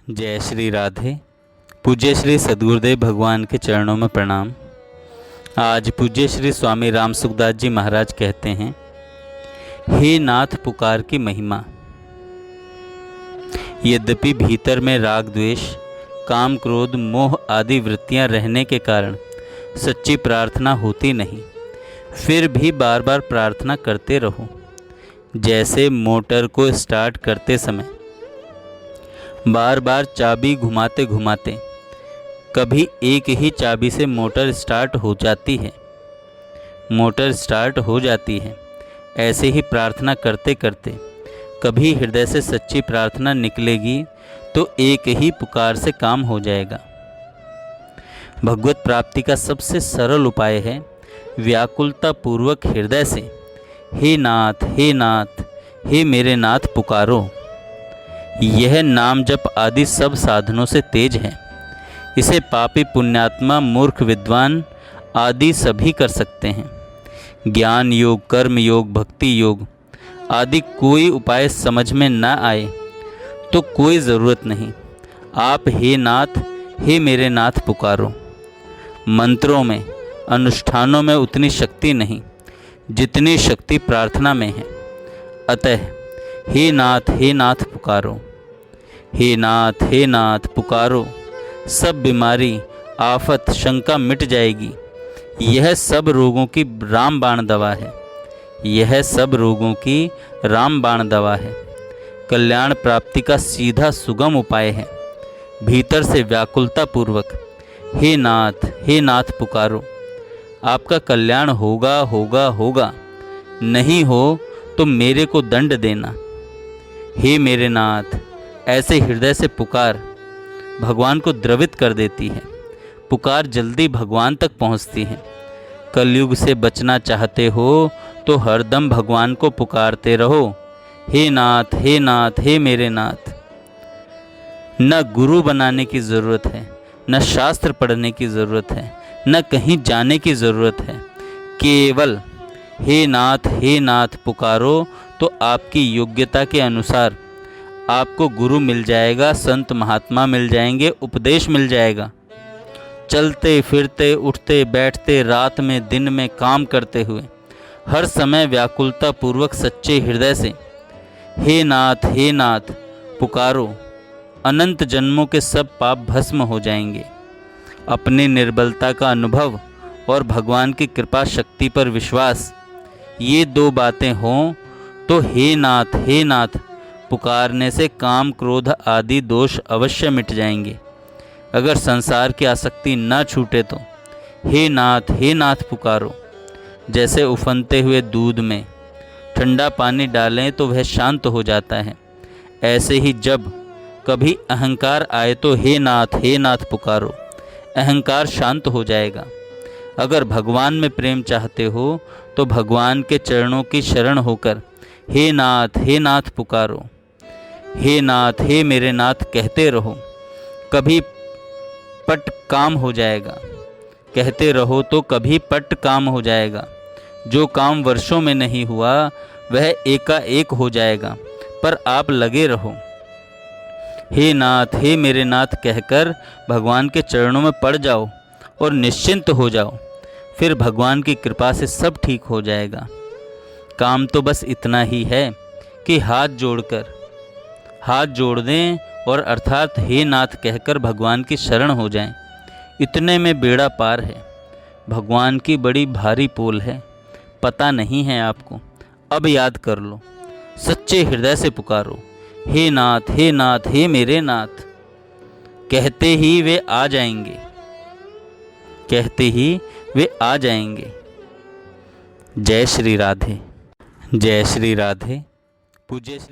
जय श्री राधे। पूज्य श्री सद्गुरुदेव भगवान के चरणों में प्रणाम। आज पूज्य श्री स्वामी राम सुखदास जी महाराज कहते हैं, हे नाथ पुकार की महिमा। यद्यपि भीतर में राग द्वेष काम क्रोध मोह आदि वृत्तियां रहने के कारण सच्ची प्रार्थना होती नहीं, फिर भी बार बार प्रार्थना करते रहो। जैसे मोटर को स्टार्ट करते समय बार बार चाबी घुमाते घुमाते कभी एक ही चाबी से मोटर स्टार्ट हो जाती है, ऐसे ही प्रार्थना करते करते कभी हृदय से सच्ची प्रार्थना निकलेगी तो एक ही पुकार से काम हो जाएगा। भगवत प्राप्ति का सबसे सरल उपाय है व्याकुलता पूर्वक हृदय से हे नाथ हे नाथ हे मेरे नाथ पुकारो। यह नाम जप आदि सब साधनों से तेज है। इसे पापी पुण्यात्मा मूर्ख विद्वान आदि सभी कर सकते हैं। ज्ञान योग कर्म योग भक्ति योग आदि कोई उपाय समझ में न आए तो कोई ज़रूरत नहीं, आप हे नाथ हे मेरे नाथ पुकारो। मंत्रों में अनुष्ठानों में उतनी शक्ति नहीं जितनी शक्ति प्रार्थना में है। अतः हे नाथ पुकारो, हे नाथ पुकारो। सब बीमारी आफत शंका मिट जाएगी। यह सब रोगों की रामबाण दवा है। कल्याण प्राप्ति का सीधा सुगम उपाय है। भीतर से व्याकुलता पूर्वक हे नाथ पुकारो। आपका कल्याण होगा। नहीं हो तो मेरे को दंड देना। हे मेरे नाथ, ऐसे हृदय से पुकार भगवान को द्रवित कर देती है। पुकार जल्दी भगवान तक पहुंचती है। कलयुग से बचना चाहते हो तो हरदम भगवान को पुकारते रहो, हे नाथ हे मेरे नाथ। न गुरु बनाने की ज़रूरत है, न शास्त्र पढ़ने की ज़रूरत है, न कहीं जाने की ज़रूरत है। केवल हे नाथ पुकारो तो आपकी योग्यता के अनुसार आपको गुरु मिल जाएगा, संत महात्मा मिल जाएंगे, उपदेश मिल जाएगा। चलते फिरते उठते बैठते रात में दिन में काम करते हुए हर समय व्याकुलता पूर्वक सच्चे हृदय से हे नाथ पुकारो। अनंत जन्मों के सब पाप भस्म हो जाएंगे। अपनी निर्बलता का अनुभव और भगवान की कृपा शक्ति पर विश्वास, ये दो बातें हों तो हे नाथ पुकारने से काम क्रोध आदि दोष अवश्य मिट जाएंगे। अगर संसार की आसक्ति न छूटे तो हे नाथ पुकारो। जैसे उफनते हुए दूध में ठंडा पानी डालें तो वह शांत हो जाता है, ऐसे ही जब कभी अहंकार आए तो हे नाथ पुकारो। अहंकार शांत हो जाएगा। अगर भगवान में प्रेम चाहते हो तो भगवान के चरणों की शरण होकर हे नाथ पुकारो। हे नाथ हे मेरे नाथ कहते रहो, कभी पट काम हो जाएगा। कहते रहो तो कभी पट काम हो जाएगा। जो काम वर्षों में नहीं हुआ वह एकाएक हो जाएगा, पर आप लगे रहो। हे नाथ हे मेरे नाथ कहकर भगवान के चरणों में पड़ जाओ और निश्चिंत हो जाओ। फिर भगवान की कृपा से सब ठीक हो जाएगा। काम तो बस इतना ही है कि हाथ जोड़ दें और अर्थात हे नाथ कहकर भगवान की शरण हो जाएं। इतने में बेड़ा पार है। भगवान की बड़ी भारी पोल है, पता नहीं है आपको। अब याद कर लो, सच्चे हृदय से पुकारो, हे नाथ हे मेरे नाथ। कहते ही वे आ जाएंगे। जय श्री राधे। जय श्री राधे। पूज्य श्री